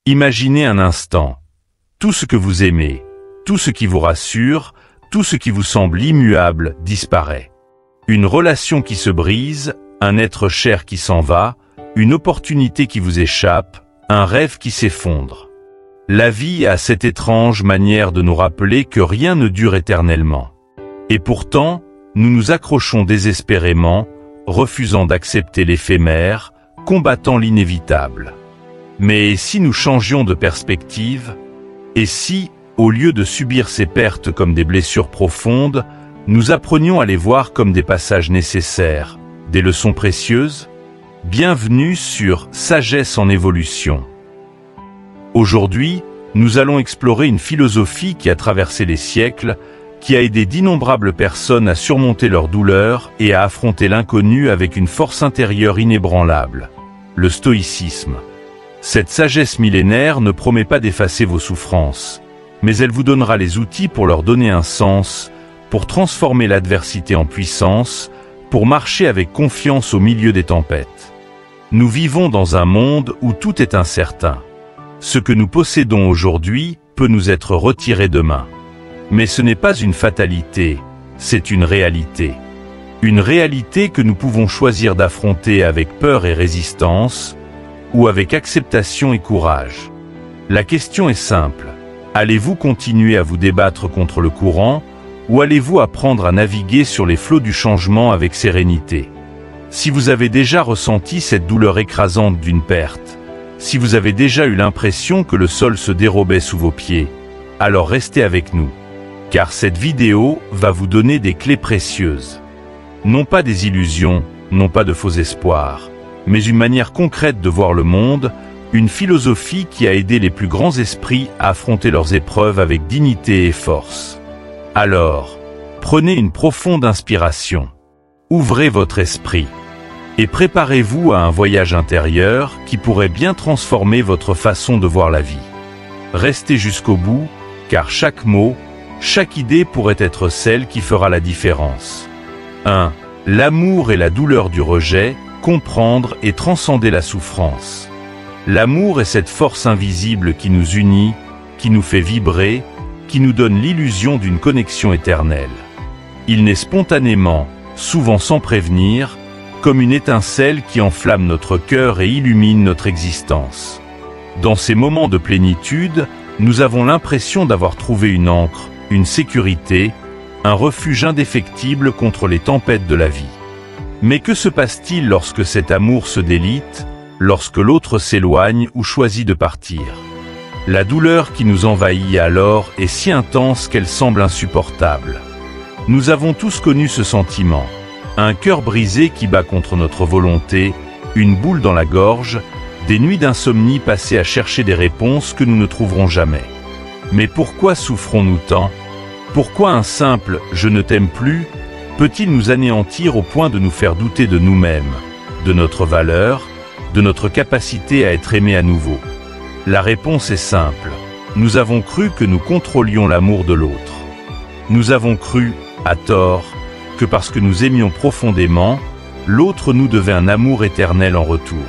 Imaginez un instant. Tout ce que vous aimez, tout ce qui vous rassure, tout ce qui vous semble immuable disparaît. Une relation qui se brise, un être cher qui s'en va, une opportunité qui vous échappe, un rêve qui s'effondre. La vie a cette étrange manière de nous rappeler que rien ne dure éternellement. Et pourtant, nous nous accrochons désespérément, refusant d'accepter l'éphémère, combattant l'inévitable. Mais si nous changions de perspective, et si, au lieu de subir ces pertes comme des blessures profondes, nous apprenions à les voir comme des passages nécessaires, des leçons précieuses? Bienvenue sur Sagesse en évolution. Aujourd'hui, nous allons explorer une philosophie qui a traversé les siècles, qui a aidé d'innombrables personnes à surmonter leurs douleurs et à affronter l'inconnu avec une force intérieure inébranlable, le stoïcisme. Cette sagesse millénaire ne promet pas d'effacer vos souffrances, mais elle vous donnera les outils pour leur donner un sens, pour transformer l'adversité en puissance, pour marcher avec confiance au milieu des tempêtes. Nous vivons dans un monde où tout est incertain. Ce que nous possédons aujourd'hui peut nous être retiré demain. Mais ce n'est pas une fatalité, c'est une réalité. Une réalité que nous pouvons choisir d'affronter avec peur et résistance, ou avec acceptation et courage. La question est simple. Allez-vous continuer à vous débattre contre le courant, ou allez-vous apprendre à naviguer sur les flots du changement avec sérénité? Si vous avez déjà ressenti cette douleur écrasante d'une perte, si vous avez déjà eu l'impression que le sol se dérobait sous vos pieds, alors restez avec nous. Car cette vidéo va vous donner des clés précieuses. Non pas des illusions, non pas de faux espoirs, mais une manière concrète de voir le monde, une philosophie qui a aidé les plus grands esprits à affronter leurs épreuves avec dignité et force. Alors, prenez une profonde inspiration. Ouvrez votre esprit. Et préparez-vous à un voyage intérieur qui pourrait bien transformer votre façon de voir la vie. Restez jusqu'au bout, car chaque mot, chaque idée pourrait être celle qui fera la différence. 1. L'amour et la douleur du rejet, comprendre et transcender la souffrance. L'amour est cette force invisible qui nous unit, qui nous fait vibrer, qui nous donne l'illusion d'une connexion éternelle. Il naît spontanément, souvent sans prévenir, comme une étincelle qui enflamme notre cœur et illumine notre existence. Dans ces moments de plénitude, nous avons l'impression d'avoir trouvé une ancre, une sécurité, un refuge indéfectible contre les tempêtes de la vie. Mais que se passe-t-il lorsque cet amour se délite, lorsque l'autre s'éloigne ou choisit de partir? La douleur qui nous envahit alors est si intense qu'elle semble insupportable. Nous avons tous connu ce sentiment. Un cœur brisé qui bat contre notre volonté, une boule dans la gorge, des nuits d'insomnie passées à chercher des réponses que nous ne trouverons jamais. Mais pourquoi souffrons-nous tant? Pourquoi un simple « je ne t'aime plus » peut-il nous anéantir au point de nous faire douter de nous-mêmes, de notre valeur, de notre capacité à être aimés à nouveau? La réponse est simple. Nous avons cru que nous contrôlions l'amour de l'autre. Nous avons cru, à tort, que parce que nous aimions profondément, l'autre nous devait un amour éternel en retour.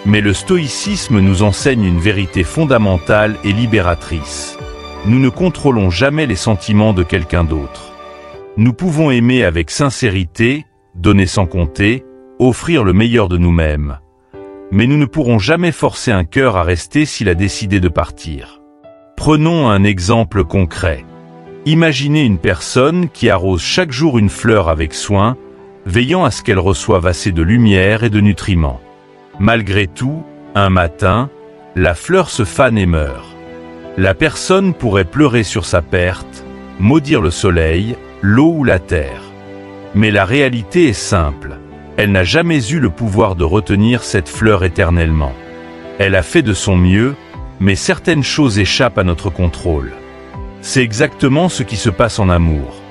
Mais le stoïcisme nous enseigne une vérité fondamentale et libératrice. Nous ne contrôlons jamais les sentiments de quelqu'un d'autre. Nous pouvons aimer avec sincérité, donner sans compter, offrir le meilleur de nous-mêmes. Mais nous ne pourrons jamais forcer un cœur à rester s'il a décidé de partir. Prenons un exemple concret. Imaginez une personne qui arrose chaque jour une fleur avec soin, veillant à ce qu'elle reçoive assez de lumière et de nutriments. Malgré tout, un matin, la fleur se fane et meurt. La personne pourrait pleurer sur sa perte, maudire le soleil, l'eau ou la terre. Mais la réalité est simple. Elle n'a jamais eu le pouvoir de retenir cette fleur éternellement. Elle a fait de son mieux, mais certaines choses échappent à notre contrôle. C'est exactement ce qui se passe en amour.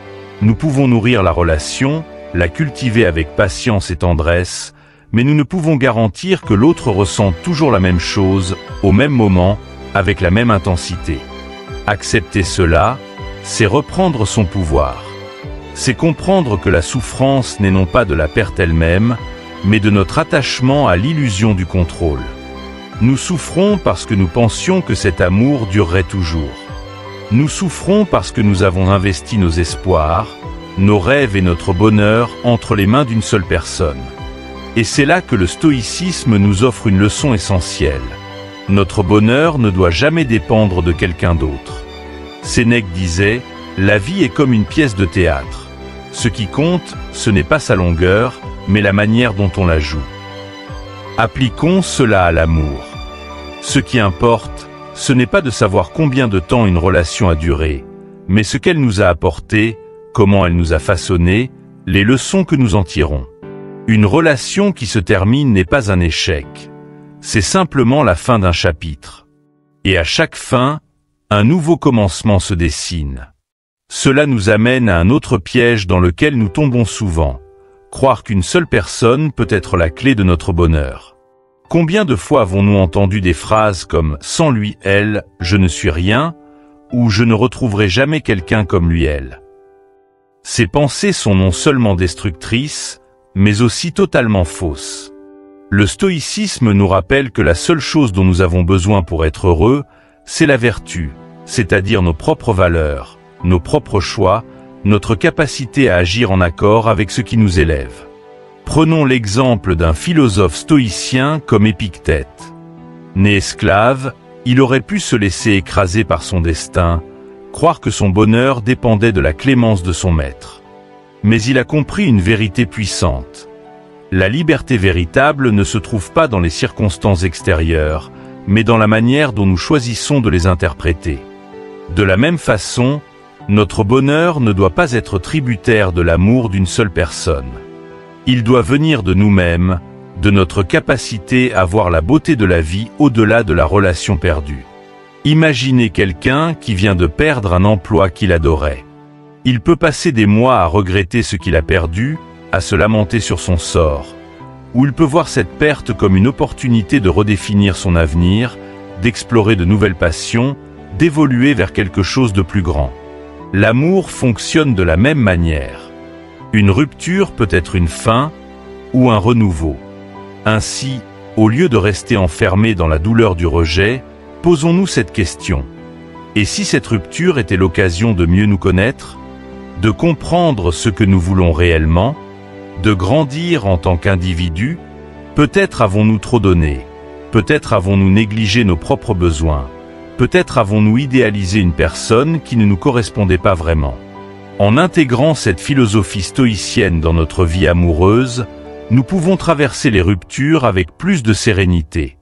Nous pouvons nourrir la relation, la cultiver avec patience et tendresse, mais nous ne pouvons garantir que l'autre ressente toujours la même chose, au même moment, avec la même intensité. Accepter cela, c'est reprendre son pouvoir. C'est comprendre que la souffrance n'est non pas de la perte elle-même, mais de notre attachement à l'illusion du contrôle. Nous souffrons parce que nous pensions que cet amour durerait toujours. Nous souffrons parce que nous avons investi nos espoirs, nos rêves et notre bonheur entre les mains d'une seule personne. Et c'est là que le stoïcisme nous offre une leçon essentielle. Notre bonheur ne doit jamais dépendre de quelqu'un d'autre. Sénèque disait « La vie est comme une pièce de théâtre. Ce qui compte, ce n'est pas sa longueur, mais la manière dont on la joue. » Appliquons cela à l'amour. Ce qui importe, ce n'est pas de savoir combien de temps une relation a duré, mais ce qu'elle nous a apporté, comment elle nous a façonné, les leçons que nous en tirons. Une relation qui se termine n'est pas un échec. C'est simplement la fin d'un chapitre. Et à chaque fin, un nouveau commencement se dessine. Cela nous amène à un autre piège dans lequel nous tombons souvent. Croire qu'une seule personne peut être la clé de notre bonheur. Combien de fois avons-nous entendu des phrases comme « sans lui, elle, je ne suis rien » ou « je ne retrouverai jamais quelqu'un comme lui, elle ». Ces pensées sont non seulement destructrices, mais aussi totalement fausses. Le stoïcisme nous rappelle que la seule chose dont nous avons besoin pour être heureux, c'est la vertu, c'est-à-dire nos propres valeurs, nos propres choix, notre capacité à agir en accord avec ce qui nous élève. Prenons l'exemple d'un philosophe stoïcien comme Épictète. Né esclave, il aurait pu se laisser écraser par son destin, croire que son bonheur dépendait de la clémence de son maître. Mais il a compris une vérité puissante. La liberté véritable ne se trouve pas dans les circonstances extérieures, mais dans la manière dont nous choisissons de les interpréter. De la même façon, notre bonheur ne doit pas être tributaire de l'amour d'une seule personne. Il doit venir de nous-mêmes, de notre capacité à voir la beauté de la vie au-delà de la relation perdue. Imaginez quelqu'un qui vient de perdre un emploi qu'il adorait. Il peut passer des mois à regretter ce qu'il a perdu, à se lamenter sur son sort, ou il peut voir cette perte comme une opportunité de redéfinir son avenir, d'explorer de nouvelles passions, d'évoluer vers quelque chose de plus grand. L'amour fonctionne de la même manière. Une rupture peut être une fin ou un renouveau. Ainsi, au lieu de rester enfermé dans la douleur du rejet, posons-nous cette question. Et si cette rupture était l'occasion de mieux nous connaître, de comprendre ce que nous voulons réellement, de grandir en tant qu'individu? Peut-être avons-nous trop donné, peut-être avons-nous négligé nos propres besoins, peut-être avons-nous idéalisé une personne qui ne nous correspondait pas vraiment. En intégrant cette philosophie stoïcienne dans notre vie amoureuse, nous pouvons traverser les ruptures avec plus de sérénité.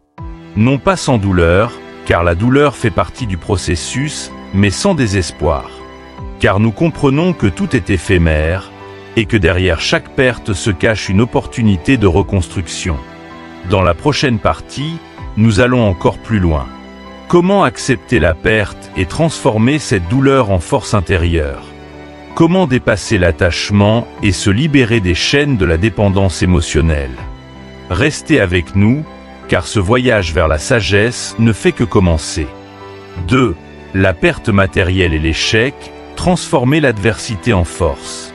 Non pas sans douleur, car la douleur fait partie du processus, mais sans désespoir. Car nous comprenons que tout est éphémère, et que derrière chaque perte se cache une opportunité de reconstruction. Dans la prochaine partie, nous allons encore plus loin. Comment accepter la perte et transformer cette douleur en force intérieure? Comment dépasser l'attachement et se libérer des chaînes de la dépendance émotionnelle? Restez avec nous, car ce voyage vers la sagesse ne fait que commencer. 2. La perte matérielle et l'échec, transformer l'adversité en force.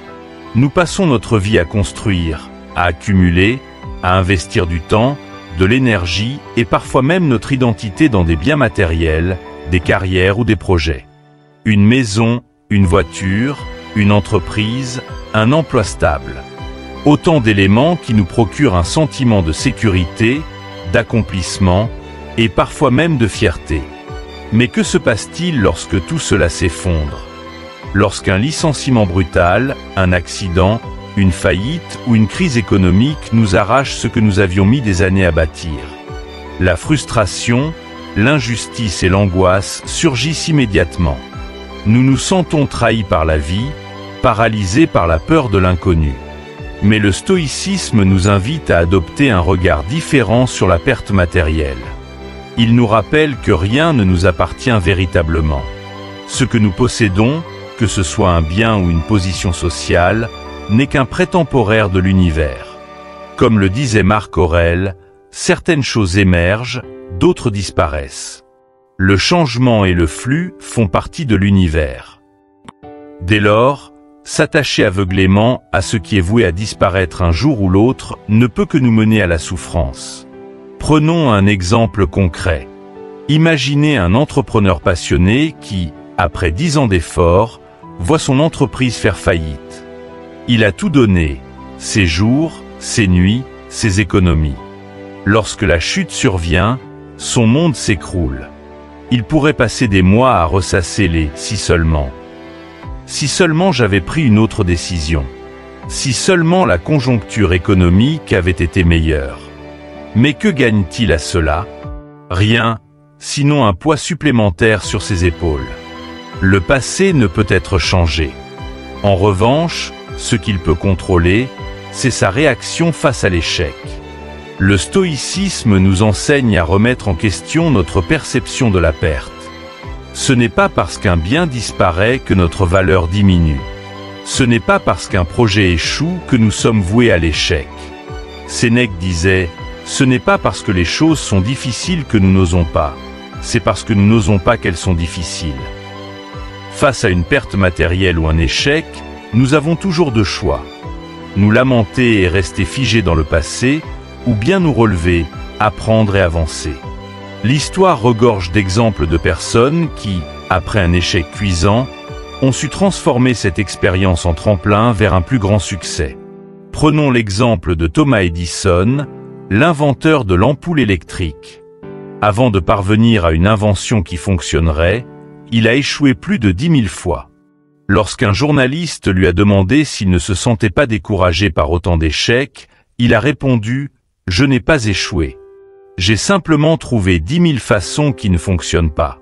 Nous passons notre vie à construire, à accumuler, à investir du temps, de l'énergie et parfois même notre identité dans des biens matériels, des carrières ou des projets. Une maison, une voiture, une entreprise, un emploi stable. Autant d'éléments qui nous procurent un sentiment de sécurité, d'accomplissement et parfois même de fierté. Mais que se passe-t-il lorsque tout cela s'effondre? Lorsqu'un licenciement brutal, un accident, une faillite ou une crise économique nous arrache ce que nous avions mis des années à bâtir. La frustration, l'injustice et l'angoisse surgissent immédiatement. Nous nous sentons trahis par la vie, paralysés par la peur de l'inconnu. Mais le stoïcisme nous invite à adopter un regard différent sur la perte matérielle. Il nous rappelle que rien ne nous appartient véritablement. Ce que nous possédons, que ce soit un bien ou une position sociale, n'est qu'un prêt temporaire de l'univers. Comme le disait Marc Aurèle, certaines choses émergent, d'autres disparaissent. Le changement et le flux font partie de l'univers. Dès lors, s'attacher aveuglément à ce qui est voué à disparaître un jour ou l'autre ne peut que nous mener à la souffrance. Prenons un exemple concret. Imaginez un entrepreneur passionné qui, après 10 ans d'efforts, voit son entreprise faire faillite. Il a tout donné, ses jours, ses nuits, ses économies. Lorsque la chute survient, son monde s'écroule. Il pourrait passer des mois à ressasser les « si seulement ». Si seulement j'avais pris une autre décision. Si seulement la conjoncture économique avait été meilleure. Mais que gagne-t-il à cela? Rien, sinon un poids supplémentaire sur ses épaules. Le passé ne peut être changé. En revanche, ce qu'il peut contrôler, c'est sa réaction face à l'échec. Le stoïcisme nous enseigne à remettre en question notre perception de la perte. Ce n'est pas parce qu'un bien disparaît que notre valeur diminue. Ce n'est pas parce qu'un projet échoue que nous sommes voués à l'échec. Sénèque disait « Ce n'est pas parce que les choses sont difficiles que nous n'osons pas, c'est parce que nous n'osons pas qu'elles sont difficiles. » Face à une perte matérielle ou un échec, nous avons toujours deux choix. Nous lamenter et rester figés dans le passé, ou bien nous relever, apprendre et avancer. L'histoire regorge d'exemples de personnes qui, après un échec cuisant, ont su transformer cette expérience en tremplin vers un plus grand succès. Prenons l'exemple de Thomas Edison, l'inventeur de l'ampoule électrique. Avant de parvenir à une invention qui fonctionnerait, il a échoué plus de 10 000 fois. Lorsqu'un journaliste lui a demandé s'il ne se sentait pas découragé par autant d'échecs, il a répondu « Je n'ai pas échoué. J'ai simplement trouvé 10 000 façons qui ne fonctionnent pas. »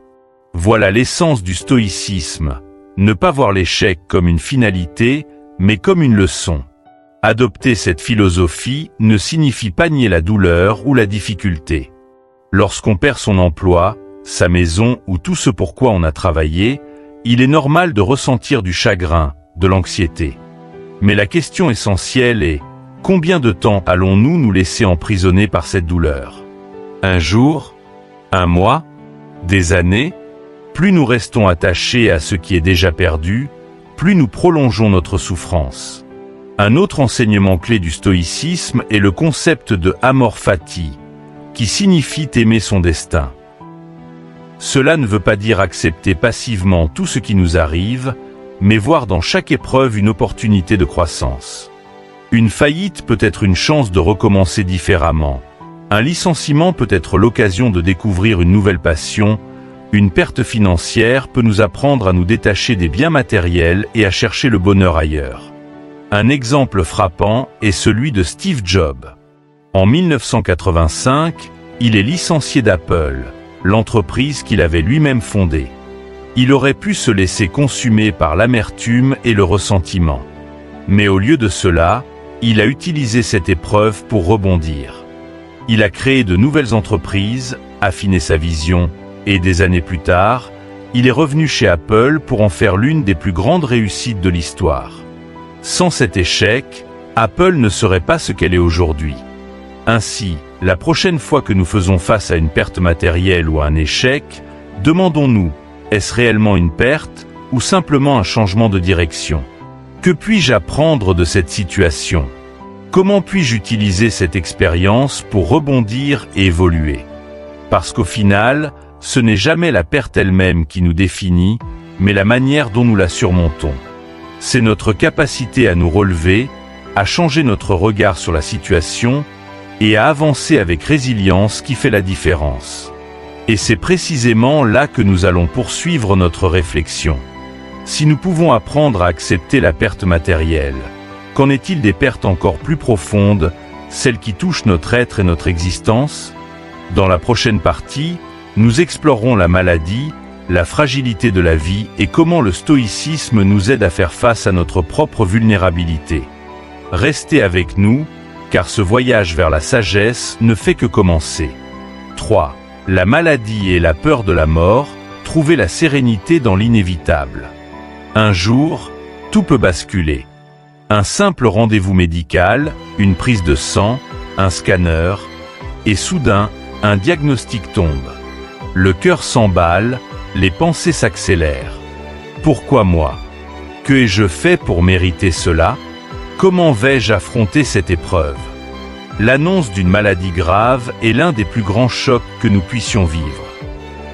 Voilà l'essence du stoïcisme, ne pas voir l'échec comme une finalité, mais comme une leçon. Adopter cette philosophie ne signifie pas nier la douleur ou la difficulté. Lorsqu'on perd son emploi, sa maison ou tout ce pour quoi on a travaillé, il est normal de ressentir du chagrin, de l'anxiété. Mais la question essentielle est, combien de temps allons-nous nous laisser emprisonner par cette douleur? Un jour? Un mois? Des années? Plus nous restons attachés à ce qui est déjà perdu, plus nous prolongeons notre souffrance. Un autre enseignement clé du stoïcisme est le concept de amor fati, qui signifie aimer son destin. Cela ne veut pas dire accepter passivement tout ce qui nous arrive, mais voir dans chaque épreuve une opportunité de croissance. Une faillite peut être une chance de recommencer différemment. Un licenciement peut être l'occasion de découvrir une nouvelle passion. Une perte financière peut nous apprendre à nous détacher des biens matériels et à chercher le bonheur ailleurs. Un exemple frappant est celui de Steve Jobs. En 1985, il est licencié d'Apple, l'entreprise qu'il avait lui-même fondée. Il aurait pu se laisser consumer par l'amertume et le ressentiment. Mais au lieu de cela, il a utilisé cette épreuve pour rebondir. Il a créé de nouvelles entreprises, affiné sa vision, et des années plus tard, il est revenu chez Apple pour en faire l'une des plus grandes réussites de l'histoire. Sans cet échec, Apple ne serait pas ce qu'elle est aujourd'hui. Ainsi, la prochaine fois que nous faisons face à une perte matérielle ou à un échec, demandons-nous, est-ce réellement une perte ou simplement un changement de direction? Que puis-je apprendre de cette situation? Comment puis-je utiliser cette expérience pour rebondir et évoluer? Parce qu'au final, ce n'est jamais la perte elle-même qui nous définit, mais la manière dont nous la surmontons. C'est notre capacité à nous relever, à changer notre regard sur la situation et à avancer avec résilience qui fait la différence. Et c'est précisément là que nous allons poursuivre notre réflexion. Si nous pouvons apprendre à accepter la perte matérielle, qu'en est-il des pertes encore plus profondes, celles qui touchent notre être et notre existence? Dans la prochaine partie, nous explorerons la maladie, la fragilité de la vie et comment le stoïcisme nous aide à faire face à notre propre vulnérabilité. Restez avec nous, car ce voyage vers la sagesse ne fait que commencer. 3. La maladie et la peur de la mort, trouver la sérénité dans l'inévitable. Un jour, tout peut basculer. Un simple rendez-vous médical, une prise de sang, un scanner, et soudain, un diagnostic tombe. Le cœur s'emballe, les pensées s'accélèrent. Pourquoi moi? Que ai-je fait pour mériter cela? Comment vais-je affronter cette épreuve? L'annonce d'une maladie grave est l'un des plus grands chocs que nous puissions vivre.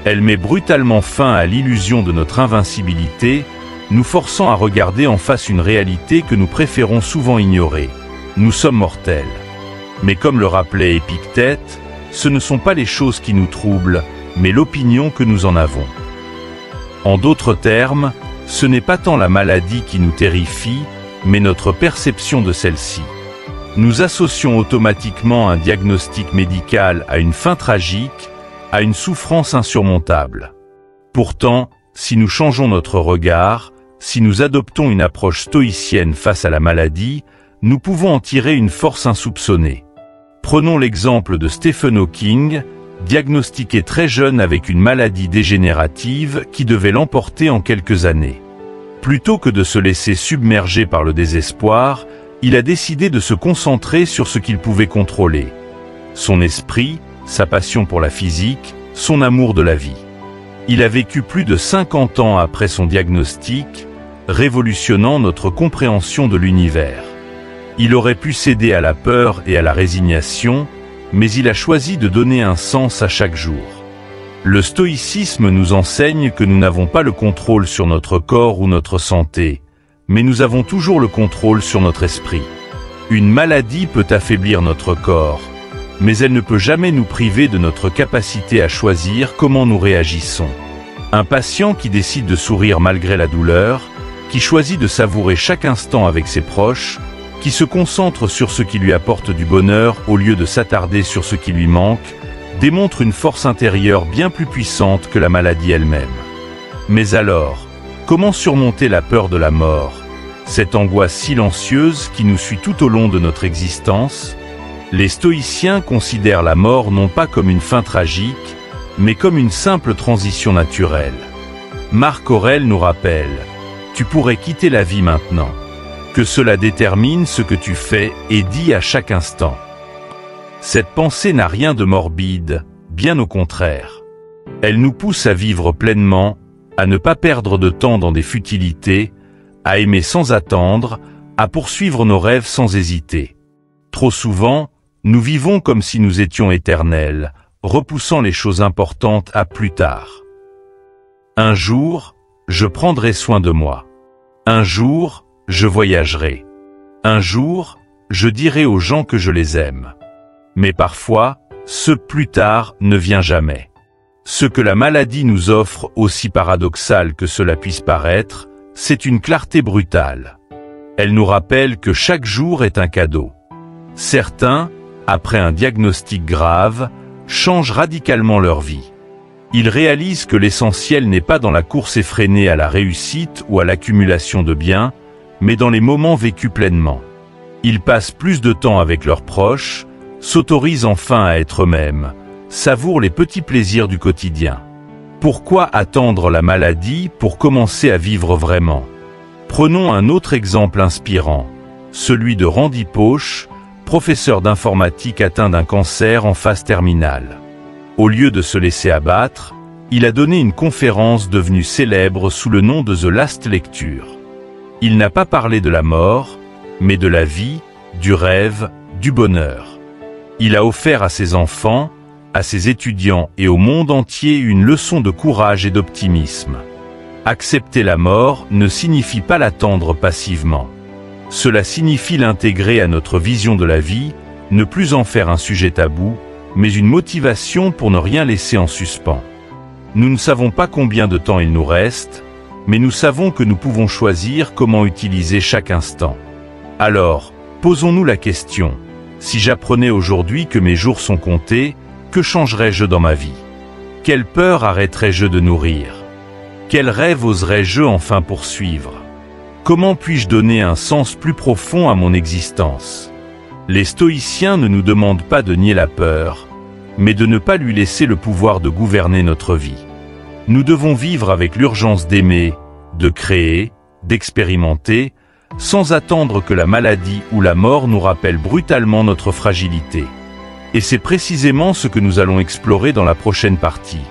Elle met brutalement fin à l'illusion de notre invincibilité, nous forçant à regarder en face une réalité que nous préférons souvent ignorer. Nous sommes mortels. Mais comme le rappelait Épictète, ce ne sont pas les choses qui nous troublent, mais l'opinion que nous en avons. En d'autres termes, ce n'est pas tant la maladie qui nous terrifie, mais notre perception de celle-ci. Nous associons automatiquement un diagnostic médical à une fin tragique, à une souffrance insurmontable. Pourtant, si nous changeons notre regard, si nous adoptons une approche stoïcienne face à la maladie, nous pouvons en tirer une force insoupçonnée. Prenons l'exemple de Stephen Hawking, diagnostiqué très jeune avec une maladie dégénérative qui devait l'emporter en quelques années. Plutôt que de se laisser submerger par le désespoir, il a décidé de se concentrer sur ce qu'il pouvait contrôler. Son esprit, sa passion pour la physique, son amour de la vie. Il a vécu plus de 50 ans après son diagnostic, révolutionnant notre compréhension de l'univers. Il aurait pu céder à la peur et à la résignation, mais il a choisi de donner un sens à chaque jour. Le stoïcisme nous enseigne que nous n'avons pas le contrôle sur notre corps ou notre santé, mais nous avons toujours le contrôle sur notre esprit. Une maladie peut affaiblir notre corps, mais elle ne peut jamais nous priver de notre capacité à choisir comment nous réagissons. Un patient qui décide de sourire malgré la douleur, qui choisit de savourer chaque instant avec ses proches, qui se concentre sur ce qui lui apporte du bonheur au lieu de s'attarder sur ce qui lui manque, démontre une force intérieure bien plus puissante que la maladie elle-même. Mais alors, comment surmonter la peur de la mort, cette angoisse silencieuse qui nous suit tout au long de notre existence? Les stoïciens considèrent la mort non pas comme une fin tragique, mais comme une simple transition naturelle. Marc Aurèle nous rappelle « Tu pourrais quitter la vie maintenant », que cela détermine ce que tu fais et dis à chaque instant. Cette pensée n'a rien de morbide, bien au contraire. Elle nous pousse à vivre pleinement, à ne pas perdre de temps dans des futilités, à aimer sans attendre, à poursuivre nos rêves sans hésiter. Trop souvent, nous vivons comme si nous étions éternels, repoussant les choses importantes à plus tard. Un jour, je prendrai soin de moi. Un jour, je voyagerai. Un jour, je dirai aux gens que je les aime. Mais parfois, ce plus tard ne vient jamais. Ce que la maladie nous offre, aussi paradoxal que cela puisse paraître, c'est une clarté brutale. Elle nous rappelle que chaque jour est un cadeau. Certains, après un diagnostic grave, changent radicalement leur vie. Ils réalisent que l'essentiel n'est pas dans la course effrénée à la réussite ou à l'accumulation de biens, mais dans les moments vécus pleinement. Ils passent plus de temps avec leurs proches, s'autorisent enfin à être eux-mêmes, savourent les petits plaisirs du quotidien. Pourquoi attendre la maladie pour commencer à vivre vraiment? Prenons un autre exemple inspirant, celui de Randy Pausch, professeur d'informatique atteint d'un cancer en phase terminale. Au lieu de se laisser abattre, il a donné une conférence devenue célèbre sous le nom de The Last Lecture. Il n'a pas parlé de la mort, mais de la vie, du rêve, du bonheur. Il a offert à ses enfants, à ses étudiants et au monde entier une leçon de courage et d'optimisme. Accepter la mort ne signifie pas l'attendre passivement. Cela signifie l'intégrer à notre vision de la vie, ne plus en faire un sujet tabou, mais une motivation pour ne rien laisser en suspens. Nous ne savons pas combien de temps il nous reste, mais nous savons que nous pouvons choisir comment utiliser chaque instant. Alors, posons-nous la question, si j'apprenais aujourd'hui que mes jours sont comptés, que changerais-je dans ma vie? Quelle peur arrêterais-je de nourrir? Quel rêve oserais-je enfin poursuivre? Comment puis-je donner un sens plus profond à mon existence? Les stoïciens ne nous demandent pas de nier la peur, mais de ne pas lui laisser le pouvoir de gouverner notre vie. Nous devons vivre avec l'urgence d'aimer, de créer, d'expérimenter, sans attendre que la maladie ou la mort nous rappelle brutalement notre fragilité. Et c'est précisément ce que nous allons explorer dans la prochaine partie.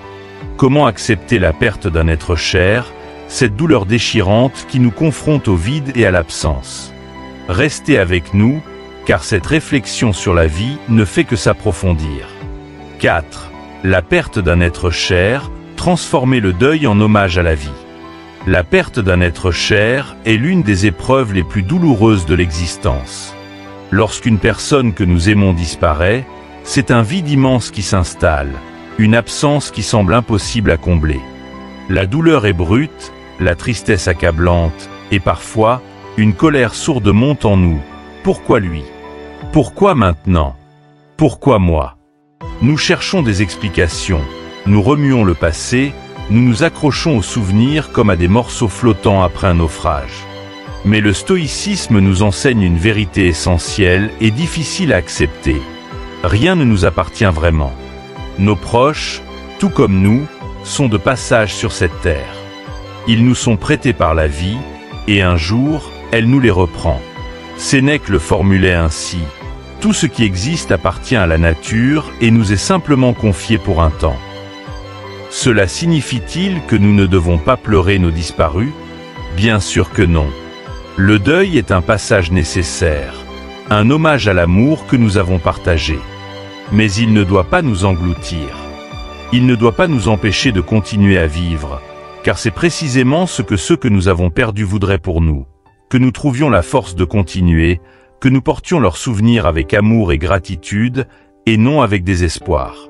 Comment accepter la perte d'un être cher, cette douleur déchirante qui nous confronte au vide et à l'absence. Restez avec nous, car cette réflexion sur la vie ne fait que s'approfondir. 4. La perte d'un être cher, transformer le deuil en hommage à la vie. La perte d'un être cher est l'une des épreuves les plus douloureuses de l'existence. Lorsqu'une personne que nous aimons disparaît, c'est un vide immense qui s'installe, une absence qui semble impossible à combler. La douleur est brute, la tristesse accablante, et parfois, une colère sourde monte en nous. Pourquoi lui? Pourquoi maintenant? Pourquoi moi? Nous cherchons des explications, nous remuons le passé, nous nous accrochons aux souvenirs comme à des morceaux flottants après un naufrage. Mais le stoïcisme nous enseigne une vérité essentielle et difficile à accepter. Rien ne nous appartient vraiment. Nos proches, tout comme nous, sont de passage sur cette terre. Ils nous sont prêtés par la vie, et un jour, elle nous les reprend. Sénèque le formulait ainsi: « Tout ce qui existe appartient à la nature et nous est simplement confié pour un temps. » Cela signifie-t-il que nous ne devons pas pleurer nos disparus? Bien sûr que non. Le deuil est un passage nécessaire, un hommage à l'amour que nous avons partagé. Mais il ne doit pas nous engloutir. Il ne doit pas nous empêcher de continuer à vivre, car c'est précisément ce que ceux que nous avons perdus voudraient pour nous, que nous trouvions la force de continuer, que nous portions leurs souvenirs avec amour et gratitude, et non avec désespoir.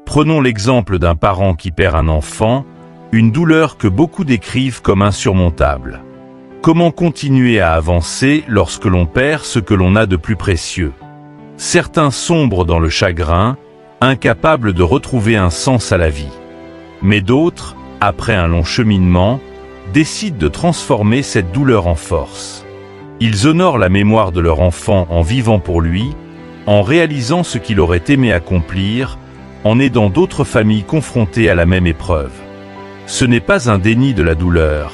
Prenons l'exemple d'un parent qui perd un enfant, une douleur que beaucoup décrivent comme insurmontable. Comment continuer à avancer lorsque l'on perd ce que l'on a de plus précieux? Certains sombrent dans le chagrin, incapables de retrouver un sens à la vie. Mais d'autres, après un long cheminement, décident de transformer cette douleur en force. Ils honorent la mémoire de leur enfant en vivant pour lui, en réalisant ce qu'il aurait aimé accomplir, en aidant d'autres familles confrontées à la même épreuve. Ce n'est pas un déni de la douleur,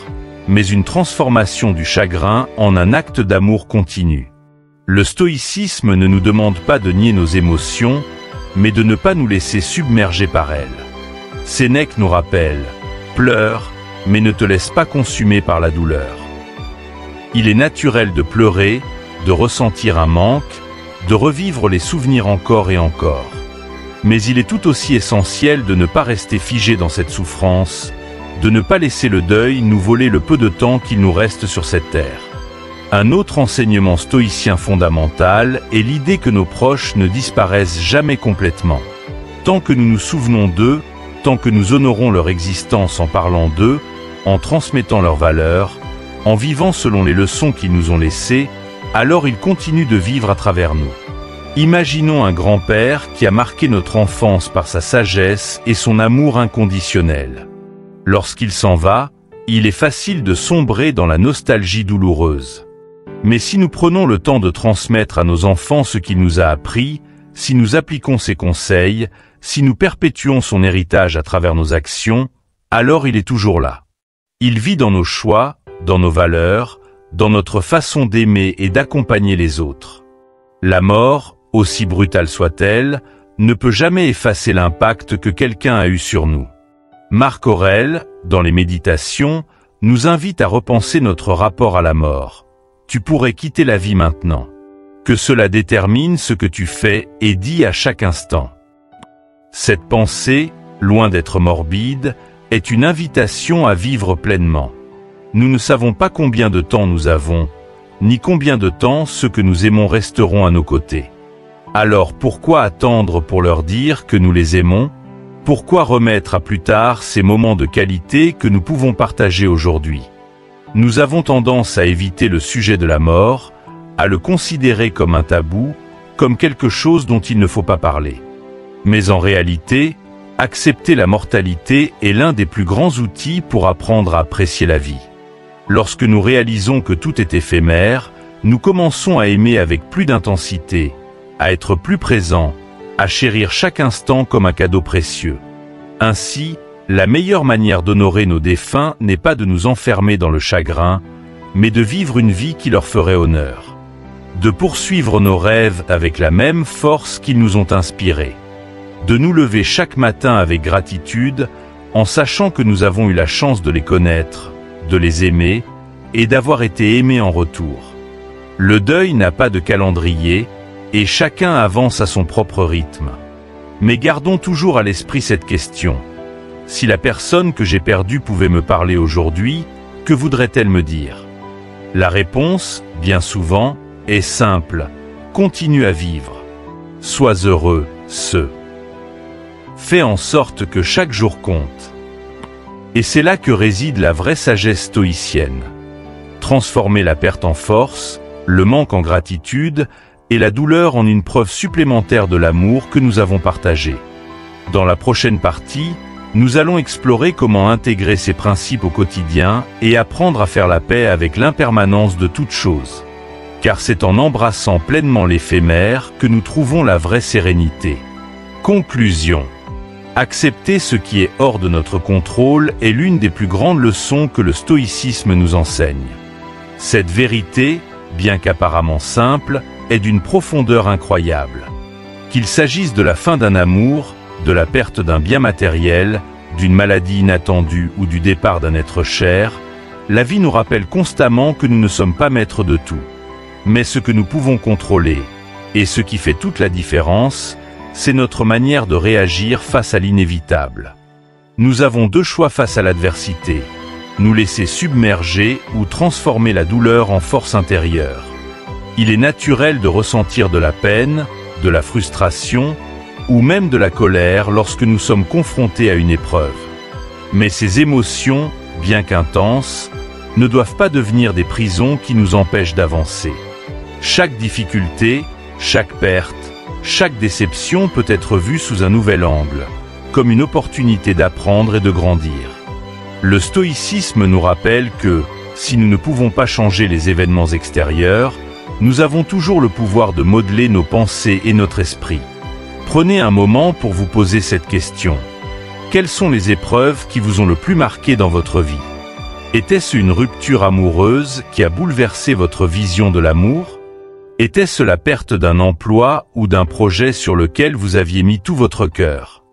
mais une transformation du chagrin en un acte d'amour continu. Le stoïcisme ne nous demande pas de nier nos émotions, mais de ne pas nous laisser submerger par elles. Sénèque nous rappelle: « Pleure, mais ne te laisse pas consumer par la douleur. » Il est naturel de pleurer, de ressentir un manque, de revivre les souvenirs encore et encore. Mais il est tout aussi essentiel de ne pas rester figé dans cette souffrance, de ne pas laisser le deuil nous voler le peu de temps qu'il nous reste sur cette terre. Un autre enseignement stoïcien fondamental est l'idée que nos proches ne disparaissent jamais complètement. Tant que nous nous souvenons d'eux, tant que nous honorons leur existence en parlant d'eux, en transmettant leurs valeurs, en vivant selon les leçons qu'ils nous ont laissées, alors ils continuent de vivre à travers nous. Imaginons un grand-père qui a marqué notre enfance par sa sagesse et son amour inconditionnel. Lorsqu'il s'en va, il est facile de sombrer dans la nostalgie douloureuse. Mais si nous prenons le temps de transmettre à nos enfants ce qu'il nous a appris, si nous appliquons ses conseils, si nous perpétuons son héritage à travers nos actions, alors il est toujours là. Il vit dans nos choix, dans nos valeurs, dans notre façon d'aimer et d'accompagner les autres. La mort, aussi brutale soit-elle, ne peut jamais effacer l'impact que quelqu'un a eu sur nous. Marc Aurèle, dans les Méditations, nous invite à repenser notre rapport à la mort. Tu pourrais quitter la vie maintenant. Que cela détermine ce que tu fais et dis à chaque instant. Cette pensée, loin d'être morbide, est une invitation à vivre pleinement. Nous ne savons pas combien de temps nous avons, ni combien de temps ceux que nous aimons resteront à nos côtés. Alors pourquoi attendre pour leur dire que nous les aimons? Pourquoi remettre à plus tard ces moments de qualité que nous pouvons partager aujourd'hui? Nous avons tendance à éviter le sujet de la mort, à le considérer comme un tabou, comme quelque chose dont il ne faut pas parler. Mais en réalité, accepter la mortalité est l'un des plus grands outils pour apprendre à apprécier la vie. Lorsque nous réalisons que tout est éphémère, nous commençons à aimer avec plus d'intensité, à être plus présents, à chérir chaque instant comme un cadeau précieux. Ainsi, la meilleure manière d'honorer nos défunts n'est pas de nous enfermer dans le chagrin, mais de vivre une vie qui leur ferait honneur. De poursuivre nos rêves avec la même force qu'ils nous ont inspirés. De nous lever chaque matin avec gratitude, en sachant que nous avons eu la chance de les connaître, de les aimer, et d'avoir été aimés en retour. Le deuil n'a pas de calendrier, et chacun avance à son propre rythme. Mais gardons toujours à l'esprit cette question. Si la personne que j'ai perdue pouvait me parler aujourd'hui, que voudrait-elle me dire? La réponse, bien souvent, est simple. Continue à vivre. Sois heureux, Fais en sorte que chaque jour compte. Et c'est là que réside la vraie sagesse stoïcienne. Transformer la perte en force, le manque en gratitude et la douleur en une preuve supplémentaire de l'amour que nous avons partagé. Dans la prochaine partie, nous allons explorer comment intégrer ces principes au quotidien et apprendre à faire la paix avec l'impermanence de toute chose. Car c'est en embrassant pleinement l'éphémère que nous trouvons la vraie sérénité. Conclusion. Accepter ce qui est hors de notre contrôle est l'une des plus grandes leçons que le stoïcisme nous enseigne. Cette vérité, bien qu'apparemment simple, est d'une profondeur incroyable. Qu'il s'agisse de la fin d'un amour, de la perte d'un bien matériel, d'une maladie inattendue ou du départ d'un être cher, la vie nous rappelle constamment que nous ne sommes pas maîtres de tout. Mais ce que nous pouvons contrôler, et ce qui fait toute la différence, c'est notre manière de réagir face à l'inévitable. Nous avons deux choix face à l'adversité: nous laisser submerger ou transformer la douleur en force intérieure. Il est naturel de ressentir de la peine, de la frustration, ou même de la colère lorsque nous sommes confrontés à une épreuve. Mais ces émotions, bien qu'intenses, ne doivent pas devenir des prisons qui nous empêchent d'avancer. Chaque difficulté, chaque perte, chaque déception peut être vue sous un nouvel angle, comme une opportunité d'apprendre et de grandir. Le stoïcisme nous rappelle que, si nous ne pouvons pas changer les événements extérieurs, nous avons toujours le pouvoir de modeler nos pensées et notre esprit. Prenez un moment pour vous poser cette question. Quelles sont les épreuves qui vous ont le plus marqué dans votre vie? Était-ce une rupture amoureuse qui a bouleversé votre vision de l'amour? Était-ce la perte d'un emploi ou d'un projet sur lequel vous aviez mis tout votre cœur?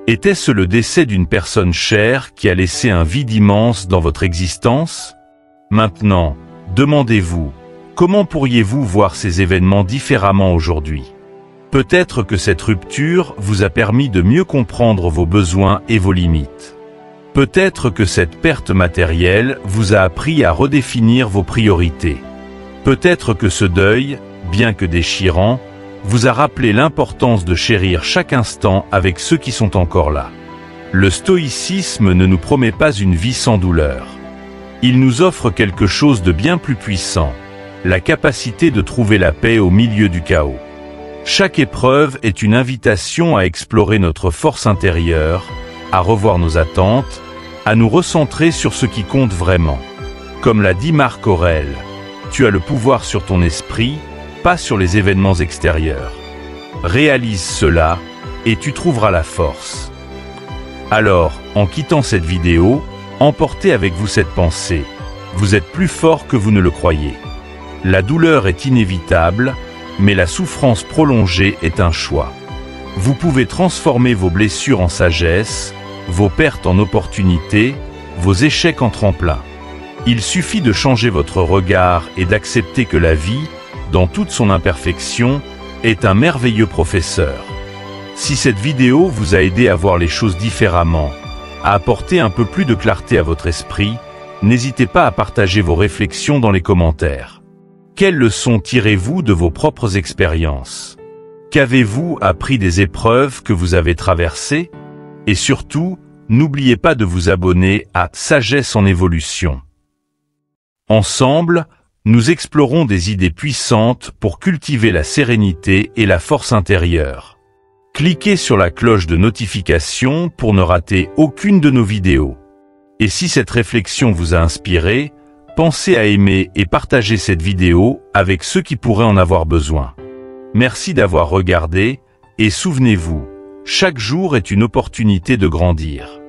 Était-ce le décès d'une personne chère qui a laissé un vide immense dans votre existence? Maintenant, demandez-vous, comment pourriez-vous voir ces événements différemment aujourd'hui? Peut-être que cette rupture vous a permis de mieux comprendre vos besoins et vos limites. Peut-être que cette perte matérielle vous a appris à redéfinir vos priorités. Peut-être que ce deuil, bien que déchirant, vous a rappelé l'importance de chérir chaque instant avec ceux qui sont encore là. Le stoïcisme ne nous promet pas une vie sans douleur. Il nous offre quelque chose de bien plus puissant, la capacité de trouver la paix au milieu du chaos. Chaque épreuve est une invitation à explorer notre force intérieure, à revoir nos attentes, à nous recentrer sur ce qui compte vraiment. Comme l'a dit Marc Aurèle, tu as le pouvoir sur ton esprit, pas sur les événements extérieurs. Réalise cela, et tu trouveras la force. Alors, en quittant cette vidéo, emportez avec vous cette pensée. Vous êtes plus fort que vous ne le croyez. La douleur est inévitable, mais la souffrance prolongée est un choix. Vous pouvez transformer vos blessures en sagesse, vos pertes en opportunités, vos échecs en tremplin. Il suffit de changer votre regard et d'accepter que la vie, dans toute son imperfection, est un merveilleux professeur. Si cette vidéo vous a aidé à voir les choses différemment, à apporter un peu plus de clarté à votre esprit, n'hésitez pas à partager vos réflexions dans les commentaires. Quelles leçons tirez-vous de vos propres expériences? Qu'avez-vous appris des épreuves que vous avez traversées? Et surtout, n'oubliez pas de vous abonner à Sagesse en évolution. Ensemble, nous explorons des idées puissantes pour cultiver la sérénité et la force intérieure. Cliquez sur la cloche de notification pour ne rater aucune de nos vidéos. Et si cette réflexion vous a inspiré, pensez à aimer et partager cette vidéo avec ceux qui pourraient en avoir besoin. Merci d'avoir regardé, et souvenez-vous, chaque jour est une opportunité de grandir.